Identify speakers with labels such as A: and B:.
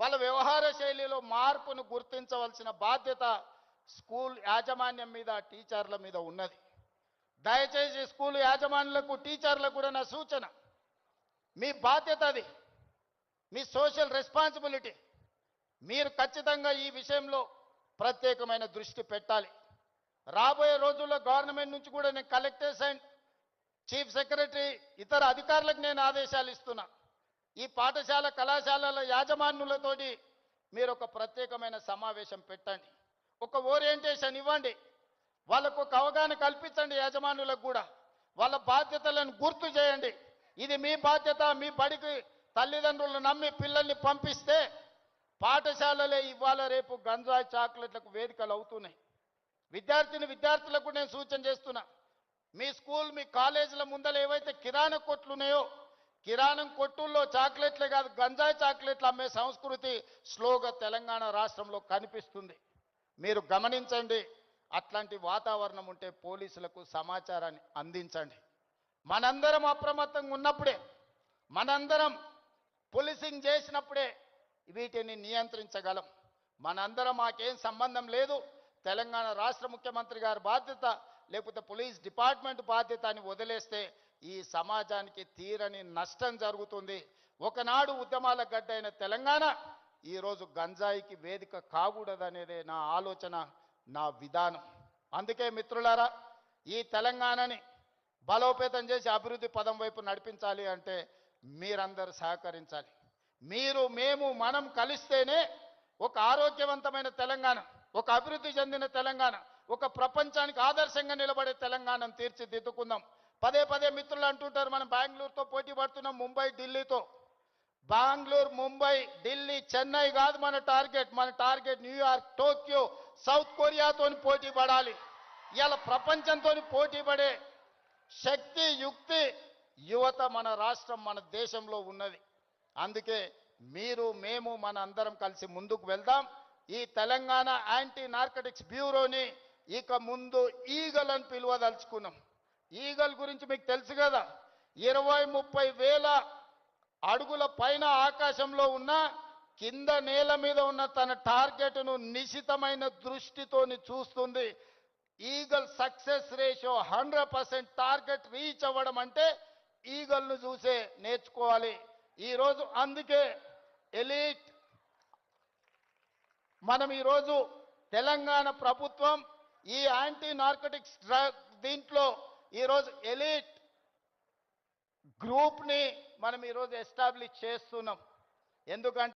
A: వాళ్ళ వ్యవహార శైలిలో మార్పును గుర్తించవలసిన బాధ్యత స్కూల్ యాజమాన్యం మీద, టీచర్ల మీద ఉన్నది. దయచేసి స్కూల్ యాజమాన్యులకు, టీచర్లకు కూడా నా సూచన, మీ బాధ్యత అది, మీ సోషల్ రెస్పాన్సిబిలిటీ. మీరు ఖచ్చితంగా ఈ విషయంలో ప్రత్యేకమైన దృష్టి పెట్టాలి. రాబోయే రోజుల్లో గవర్నమెంట్ నుంచి కూడా నేను కలెక్టర్స్ అండ్ చీఫ్ సెక్రటరీ ఇతర అధికారులకు నేను ఆదేశాలు ఇస్తున్నా. ఈ పాఠశాల కళాశాలల యాజమాన్యులతోటి మీరు ఒక ప్రత్యేకమైన సమావేశం పెట్టండి, ఒక ఓరియంటేషన్ ఇవ్వండి, వాళ్ళకు ఒక అవగాహన కల్పించండి. యాజమాన్యులకు కూడా వాళ్ళ బాధ్యతలను గుర్తు చేయండి. ఇది మీ బాధ్యత. మీ బడికి తల్లిదండ్రులు నమ్మి పిల్లల్ని పంపిస్తే పాఠశాలలే ఇవాళ రేపు గంజాయి చాక్లెట్లకు వేదికలు అవుతున్నాయి. విద్యార్థులకు నేను సూచన చేస్తున్నా, మీ స్కూల్, మీ కాలేజీల ముందర ఏవైతే కిరాణా కొట్లు ఉన్నాయో, కిరాణం కొట్టుల్లో చాక్లెట్లే కాదు, గంజాయి చాక్లెట్లు అమ్మే సంస్కృతి స్లోగా తెలంగాణ రాష్ట్రంలో కనిపిస్తుంది. మీరు గమనించండి. అట్లాంటి వాతావరణం ఉంటే పోలీసులకు సమాచారాన్ని అందించండి. మనందరం అప్రమత్తంగా ఉన్నప్పుడే, మనందరం పోలీసింగ్ చేసినప్పుడే వీటిని నియంత్రించగలం. మనందరం మాకేం సంబంధం లేదు, తెలంగాణ రాష్ట్ర ముఖ్యమంత్రి గారి బాధ్యత, లేకపోతే పోలీస్ డిపార్ట్మెంట్ బాధ్యత అని వదిలేస్తే ఈ సమాజానికి తీరని నష్టం జరుగుతుంది. ఒకనాడు ఉద్యమాల గడ్డైన తెలంగాణ ఈరోజు గంజాయికి వేదిక కాకూడదనేదే నా ఆలోచన, నా విధానం. అందుకే మిత్రులారా, ఈ తెలంగాణని బలోపేతం చేసి అభివృద్ధి పదం వైపు నడిపించాలి అంటే మీరందరూ సహకరించాలి. మీరు, మేము, మనం కలిస్తేనే ఒక ఆరోగ్యవంతమైన తెలంగాణ, ఒక అభివృద్ధి చెందిన తెలంగాణ, ఒక ప్రపంచానికి ఆదర్శంగా నిలబడే తెలంగాణను తీర్చిదిద్దుకుందాం. పదే పదే మిత్రులు అంటుంటారు, మనం బెంగళూరుతో పోటీ పడుతున్నాం, ముంబై, ఢిల్లీతో. బెంగళూరు, ముంబై, ఢిల్లీ, చెన్నై కాదు మన టార్గెట్ న్యూయార్క్, టోక్యో, సౌత్ కొరియాతో పోటీ పడాలి. ఇవాళ ప్రపంచంతో పోటీ పడే శక్తి, యుక్తి, యువత మన రాష్ట్రం, మన దేశంలో ఉన్నది. అందుకే మీరు, మేము, మన అందరం కలిసి ముందుకు వెళ్దాం. ఈ తెలంగాణ యాంటీ నార్కటిక్స్ బ్యూరోని ఇక ముందు ఈగల్ అని పిలువదలుచుకున్నాం. ఈగల్ గురించి మీకు తెలుసు కదా, 20-30 వేల అడుగుల పైన ఆకాశంలో ఉన్న, కింద నేల మీద ఉన్న తన టార్గెట్ను నిశితమైన దృష్టితోని చూస్తుంది. Eagle success ratio 100%. Target reach అవ్వడం అంటే ఈగల్ను చూసే నేర్చుకోవాలి ఈరోజు. అందుకే ఎలీట్, మనం ఈరోజు తెలంగాణ ప్రభుత్వం ఈ యాంటీ నార్కటిక్స్ డ్రగ్ దీంట్లో ఈరోజు ఎలీట్ గ్రూప్ని మనం ఈరోజు ఎస్టాబ్లిష్ చేస్తున్నాం. ఎందుకంటే